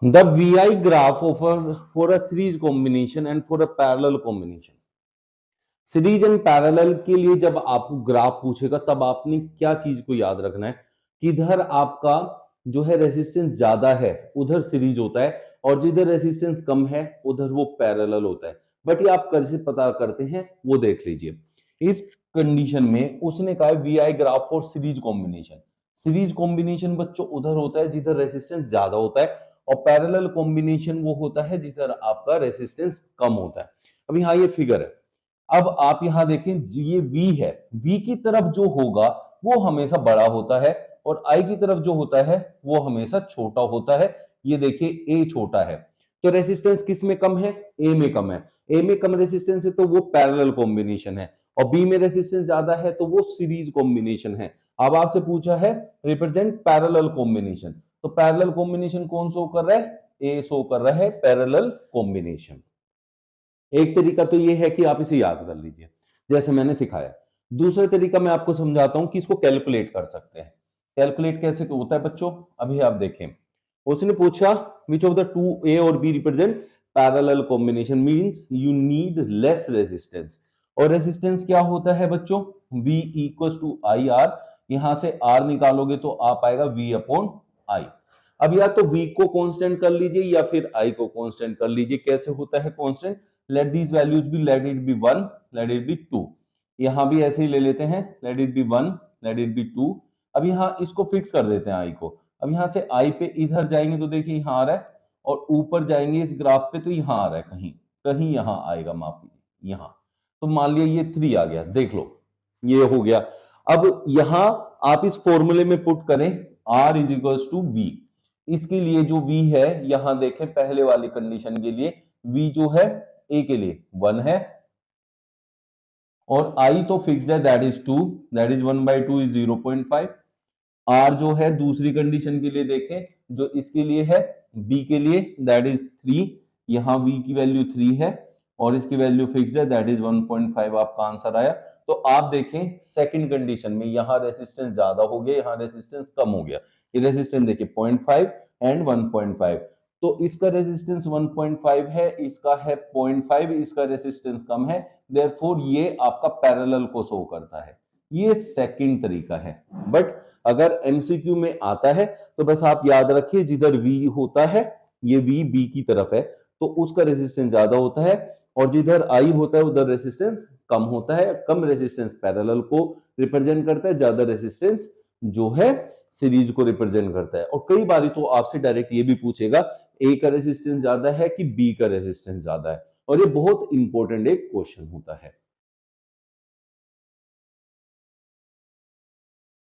The VI graph for a series combination and for a parallel combination. Series and parallel के लिए जब आपको graph पूछेगा तब आपने क्या चीज को याद रखना है कि इधर आपका जो है रेजिस्टेंस ज्यादा है उधर सीरीज होता है और जिधर रेजिस्टेंस कम है उधर वो पैरेलल होता है। बट ये आप कैसे पता करते हैं वो देख लीजिए। इस कंडीशन में उसने कहा VI graph for series combination. Series combination बच्चों उधर होता है जिधर रेजिस्टेंस ज्यादा होता है और पैरेलल कॉम्बिनेशन वो होता है जिधर आपका रेजिस्टेंस कम होता है। अब यहाँ ये फिगर है। अब आप यहां देखें ये V है, V की तरफ जो होगा वो हमेशा बड़ा होता है और I की तरफ जो होता है वो हमेशा छोटा होता है। ये देखिए A छोटा है तो रेसिस्टेंस किस में कम है? A में कम है। A में कम रेसिस्टेंस है तो वो पैरेलल कॉम्बिनेशन है और B में रेसिस्टेंस ज्यादा है तो वो सीरीज कॉम्बिनेशन है। अब आपसे पूछा है रिप्रेजेंट पैरेलल कॉम्बिनेशन, तो पैरेलल कॉम्बिनेशन कौन शो कर रहा है? A शो कर रहा है पैरेलल कॉम्बिनेशन। एक तरीका तो ये है कि आप इसे याद कर लीजिए जैसे मैंने सिखाया। दूसरा तरीका मैं आपको समझाता हूं कि इसको कैलकुलेट कर सकते हैं। कैलकुलेट कैसे होता है बच्चों? अभी आप देखें, उसने पूछा which of the two A और B represent parallel combination means you need less resistance. और रेजिस्टेंस क्या होता है बच्चों? V equal to I R. यहां से R निकालोगे तो आप आएगा V अपॉन आई। अब या तो V को कांस्टेंट कर लीजिए या फिर I को कांस्टेंट कर लीजिए। कैसे होता है constant? Let these values be, let it be 1, let it be 2। यहां भी ऐसे ही ले लेते हैं, let it be 1, let it be 2। अब यहां इसको फिक्स कर देते हैं I को। अब यहां से I पे इधर जाएंगे तो देखिए यहां आ रहा है और ऊपर जाएंगे इस ग्राफ पे तो यहां आ रहा है, कहीं कहीं यहां आएगा, माफ कीजिए यहां। तो मान लिया ये 3 आ गया, देख लो ये हो गया। अब यहां आप इस फॉर्मूले में पुट करें R is equal to V। इसके लिए जो V है यहां देखें पहले वाली कंडीशन के लिए V जो है A के लिए 1 है और I तो फिक्स्ड है that is 2, that is 1/2 is 0.5। R जो है दूसरी कंडीशन के लिए देखें जो इसके लिए है B के लिए दैट इज 3। यहां V की वैल्यू 3 है और इसकी वैल्यू फिक्स्ड है दैट इज 1.5। आपका आंसर आया। तो आप देखें सेकंड कंडीशन में यहां रेजिस्टेंस ज्यादा हो गया, यहां रेजिस्टेंस कम हो गया। ये रेजिस्टेंस देखिए 0.5 एंड 1.5, तो इसका रेजिस्टेंस 1.5 है, इसका है 0.5, इसका रेजिस्टेंस कम है, देयरफॉर ये आपका पैरेलल को शो करता है। ये सेकंड तरीका है। बट अगर एमसीक्यू में आता है तो बस आप याद रखिए जिधर V होता है, ये V B की तरफ है तो उसका रेजिस्टेंस ज्यादा होता है और जिधर I होता है उधर रेजिस्टेंस कम होता है। कम रेजिस्टेंस पैरेलल को रिप्रेजेंट करता है, ज्यादा रेजिस्टेंस जो है सीरीज को रिप्रेजेंट करता है। और कई बार तो आपसे डायरेक्ट ये भी पूछेगा A का रेजिस्टेंस ज्यादा है कि B का रेजिस्टेंस ज्यादा है, और ये बहुत इंपॉर्टेंट एक क्वेश्चन होता है।